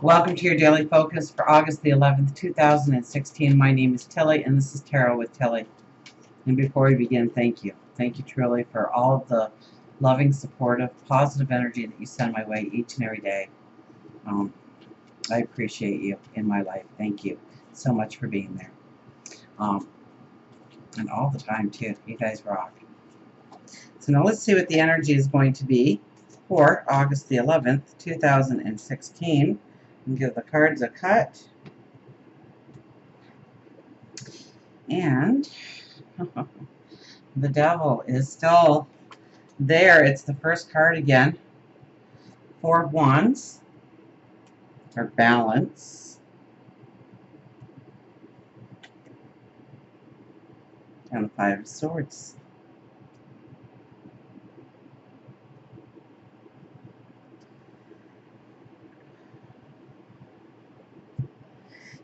Welcome to your daily focus for August the 11th, 2016. My name is Tilly, and this is Tarot with Tilly. And before we begin, thank you. Thank you truly for all of the loving, supportive, positive energy that you send my way each and every day. I appreciate you in my life. Thank you so much for being there. And all the time, too. You guys rock. So now let's see what the energy is going to be for August the 11th, 2016. And give the cards a cut. And the Devil is still there. It's the first card again. Four of Wands, or Balance. And the Five of Swords.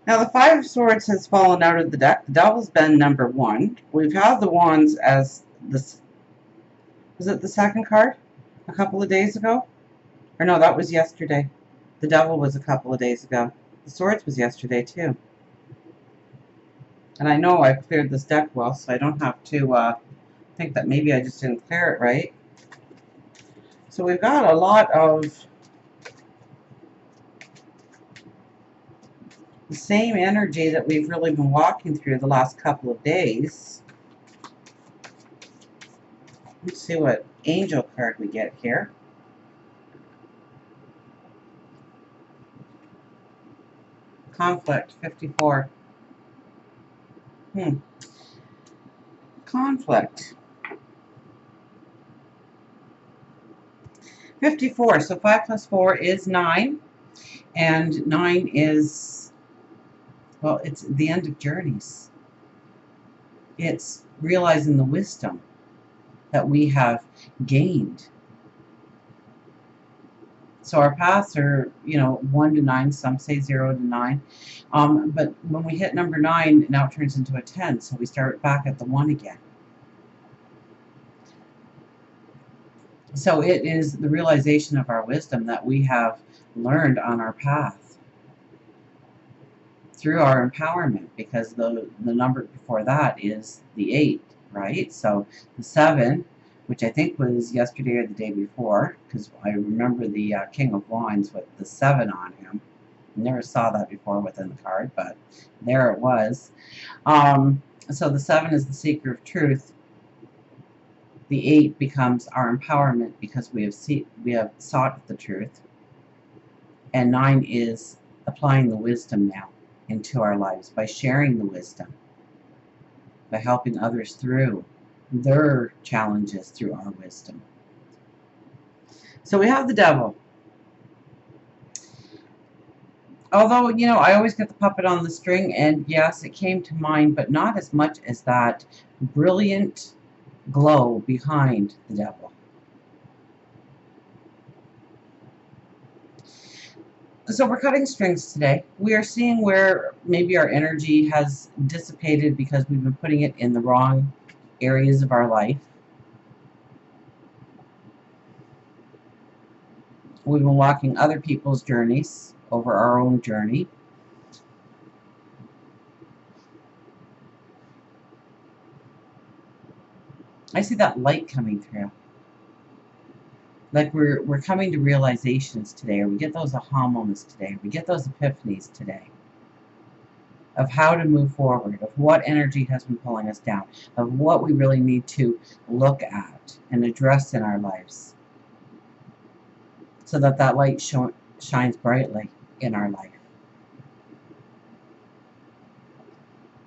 Now the Five of Swords has fallen out of the deck. The Devil's been number one. We've had the Wands as this. Was it the second card a couple of days ago? Or no, that was yesterday. The Devil was a couple of days ago. The Swords was yesterday too. And I know I've cleared this deck well, so I don't have to think that maybe I just didn't clear it right. So we've got a lot of the same energy that we've really been walking through the last couple of days. Let's see what angel card we get here. Conflict, 54. Conflict. 54. So 5 plus 4 is 9. And 9 is, well, it's the end of journeys. It's realizing the wisdom that we have gained. So our paths are, 1 to 9. Some say 0 to 9. But when we hit number 9, it now turns into a 10. So we start back at the 1 again. So it is the realization of our wisdom that we have learned on our path through our empowerment, because the number before that is the 8, right? So the 7, which I think was yesterday or the day before, because I remember the King of Wands with the 7 on him. Never saw that before within the card, but there it was. So the 7 is the seeker of truth. The 8 becomes our empowerment because we have sought the truth. And 9 is applying the wisdom now into our lives by sharing the wisdom, by helping others through their challenges through our wisdom. So we have the Devil. Although, I always get the puppet on the string, and yes, it came to mind, but not as much as that brilliant glow behind the Devil. So we're cutting strings today. We are seeing where maybe our energy has dissipated because we've been putting it in the wrong areas of our life. We've been walking other people's journeys over our own journey. I see that light coming through. Like we're coming to realizations today, or we get those aha moments today, we get those epiphanies today of how to move forward, of what energy has been pulling us down, of what we really need to look at and address in our lives, so that that light shines brightly in our life.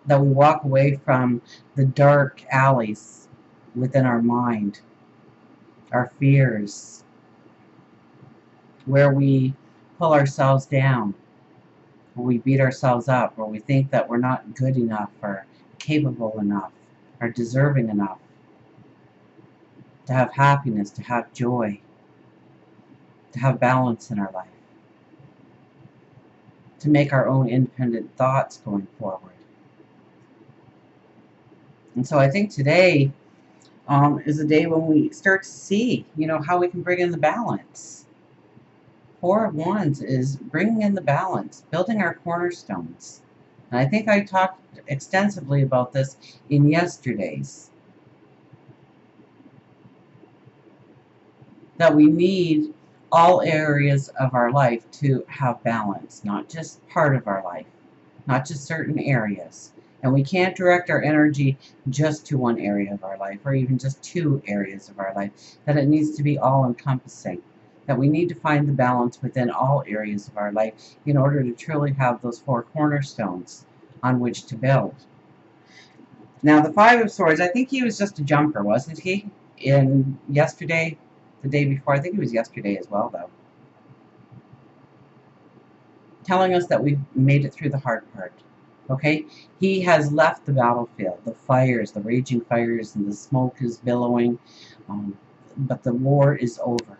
That we walk away from the dark alleys within our mind, our fears, where we pull ourselves down, where we beat ourselves up, where we think that we're not good enough or capable enough or deserving enough to have happiness, to have joy, to have balance in our life, to make our own independent thoughts going forward. And so I think today is a day when we start to see, how we can bring in the balance. Four of Wands is bringing in the balance, building our cornerstones. And I think I talked extensively about this in yesterday's. That we need all areas of our life to have balance, not just part of our life, not just certain areas. And we can't direct our energy just to one area of our life, or even just two areas of our life, that it needs to be all-encompassing. That we need to find the balance within all areas of our life in order to truly have those four cornerstones on which to build. Now, the Five of Swords, I think he was just a jumper, wasn't he? In yesterday, the day before, I think it was yesterday as well, though. Telling us that we've made it through the hard part. Okay? He has left the battlefield. The fires, the raging fires, and the smoke is billowing. But the war is over.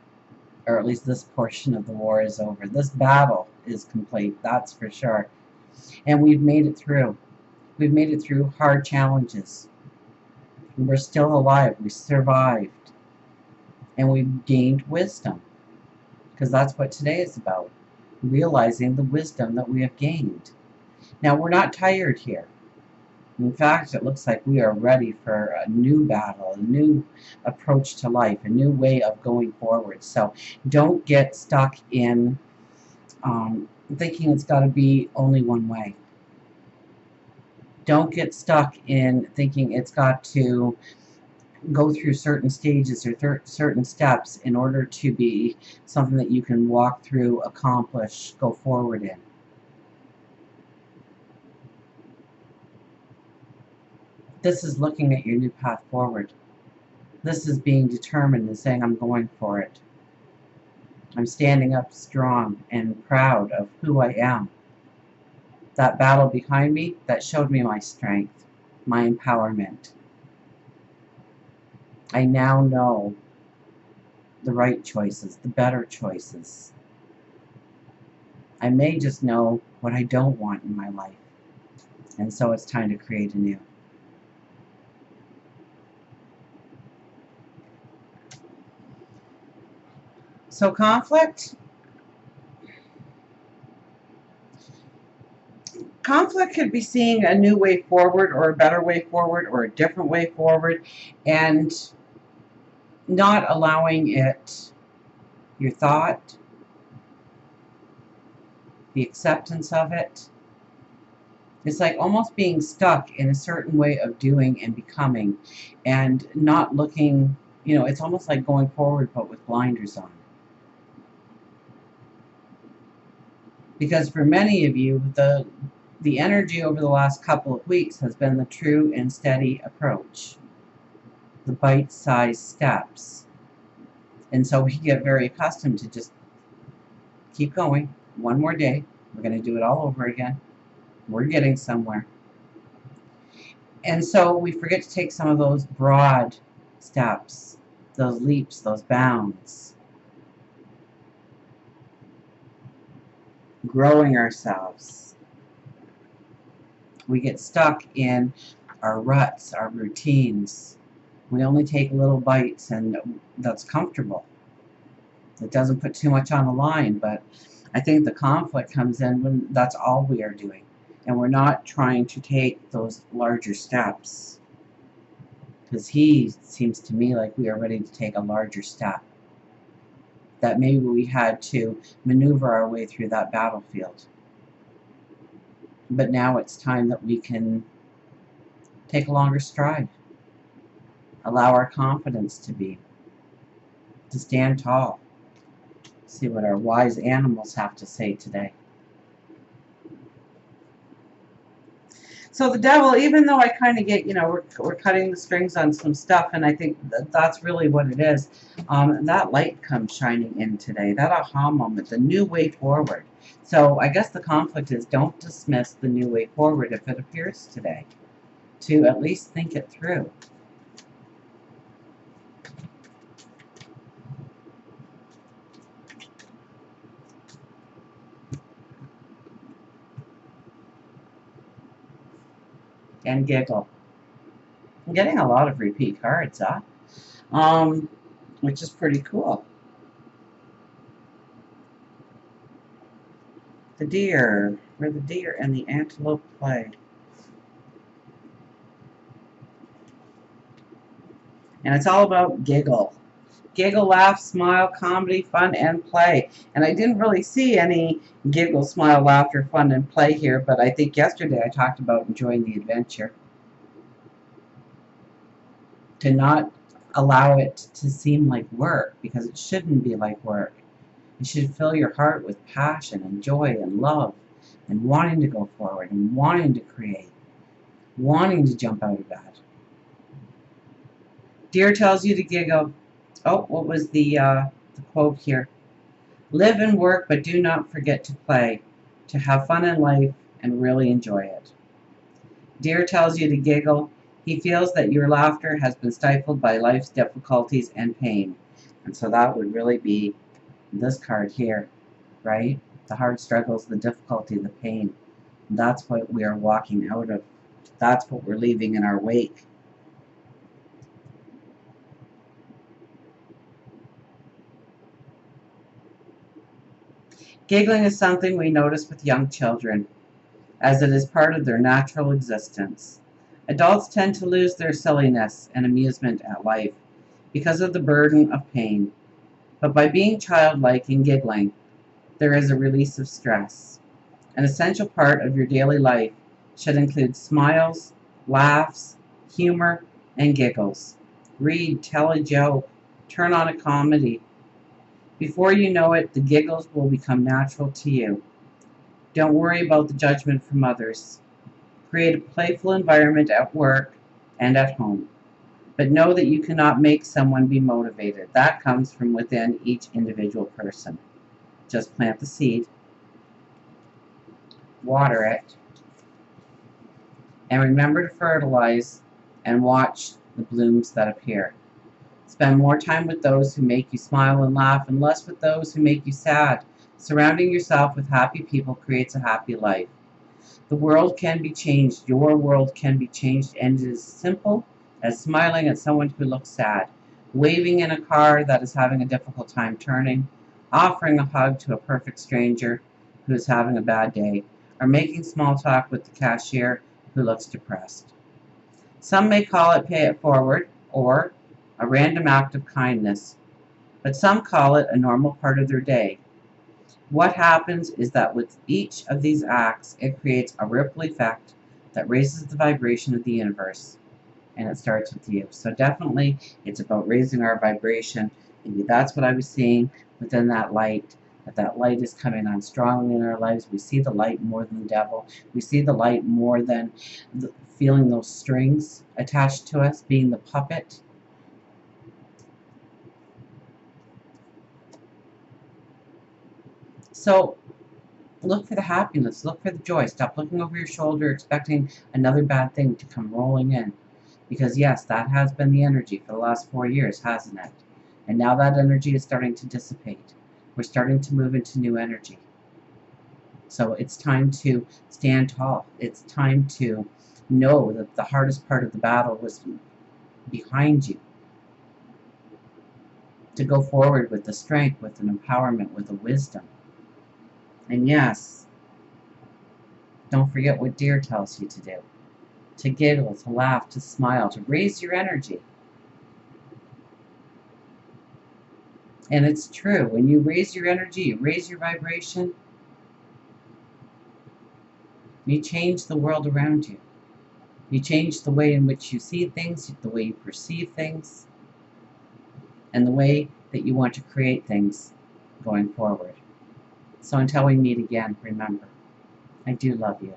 Or at least this portion of the war is over. This battle is complete, that's for sure. And we've made it through. We've made it through hard challenges. We're still alive. We survived. And we've gained wisdom. Because that's what today is about. Realizing the wisdom that we have gained. Now, we're not tired here. In fact, it looks like we are ready for a new battle, a new approach to life, a new way of going forward. So don't get stuck in thinking it's got to be only one way. Don't get stuck in thinking it's got to go through certain stages or certain steps in order to be something that you can walk through, accomplish, go forward in. This is looking at your new path forward. This is being determined and saying, I'm going for it. I'm standing up strong and proud of who I am. That battle behind me, that showed me my strength, my empowerment. I now know the right choices, the better choices. I may just know what I don't want in my life. And so it's time to create anew. So conflict could be seeing a new way forward, or a better way forward, or a different way forward, and not allowing it, your thought, the acceptance of it. It's like almost being stuck in a certain way of doing and becoming, and not looking, it's almost like going forward but with blinders on. Because for many of you, the energy over the last couple of weeks has been the true and steady approach. The bite-sized steps. And so we get very accustomed to just keep going. One more day. We're going to do it all over again. We're getting somewhere. And so we forget to take some of those broad steps, those leaps, those bounds. Growing ourselves. We get stuck in our ruts, our routines. We only take little bites, and that's comfortable. It doesn't put too much on the line, but I think the conflict comes in when that's all we are doing. And we're not trying to take those larger steps. Because he seems to me like we are ready to take a larger step. That maybe we had to maneuver our way through that battlefield. But now it's time that we can take a longer stride. Allow our confidence to stand tall. See what our wise animals have to say today. So the devil, even though I kind of get, we're cutting the strings on some stuff, and I think that's really what it is. That light comes shining in today, that aha moment, the new way forward. So I guess the conflict is, don't dismiss the new way forward if it appears today. To at least think it through. And giggle. I'm getting a lot of repeat cards, which is pretty cool. The deer, where the deer and the antelope play. And it's all about giggle. Giggle, laugh, smile, comedy, fun, and play. And I didn't really see any giggle, smile, laughter, fun, and play here, but I think yesterday I talked about enjoying the adventure. To not allow it to seem like work, because it shouldn't be like work. It should fill your heart with passion and joy and love and wanting to go forward and wanting to create, wanting to jump out of bed. Deer tells you to giggle. Oh, what was the quote here? Live and work, but do not forget to play, to have fun in life and really enjoy it. Deer tells you to giggle. He feels that your laughter has been stifled by life's difficulties and pain. And so that would really be this card here, right? The hard struggles, the difficulty, the pain. That's what we are walking out of. That's what we're leaving in our wake. Giggling is something we notice with young children, as it is part of their natural existence. Adults tend to lose their silliness and amusement at life because of the burden of pain. But by being childlike and giggling, there is a release of stress. An essential part of your daily life should include smiles, laughs, humor, and giggles. Read, tell a joke, turn on a comedy. Before you know it, the giggles will become natural to you. Don't worry about the judgment from others. Create a playful environment at work and at home. But know that you cannot make someone be motivated. That comes from within each individual person. Just plant the seed, water it, and remember to fertilize and watch the blooms that appear. Spend more time with those who make you smile and laugh and less with those who make you sad. Surrounding yourself with happy people creates a happy life. The world can be changed. Your world can be changed, and it is simple as smiling at someone who looks sad, waving in a car that is having a difficult time turning, offering a hug to a perfect stranger who is having a bad day, or making small talk with the cashier who looks depressed. Some may call it pay it forward or a random act of kindness, but some call it a normal part of their day. What happens is that with each of these acts, it creates a ripple effect that raises the vibration of the universe, and it starts with you. So definitely, it's about raising our vibration. Maybe that's what I was seeing within that light, that light is coming on strongly in our lives. We see the light more than the devil. We see the light more than feeling those strings attached to us, being the puppet. So look for the happiness, look for the joy. Stop looking over your shoulder expecting another bad thing to come rolling in. Because yes, that has been the energy for the last 4 years, hasn't it? And now that energy is starting to dissipate. We're starting to move into new energy. So it's time to stand tall. It's time to know that the hardest part of the battle was behind you. To go forward with the strength, with an empowerment, with a wisdom. And yes, don't forget what Deer tells you to do. To giggle, to laugh, to smile, to raise your energy. And it's true. When you raise your energy, you raise your vibration, you change the world around you. You change the way in which you see things, the way you perceive things, and the way that you want to create things going forward. So until we meet again, remember, I do love you.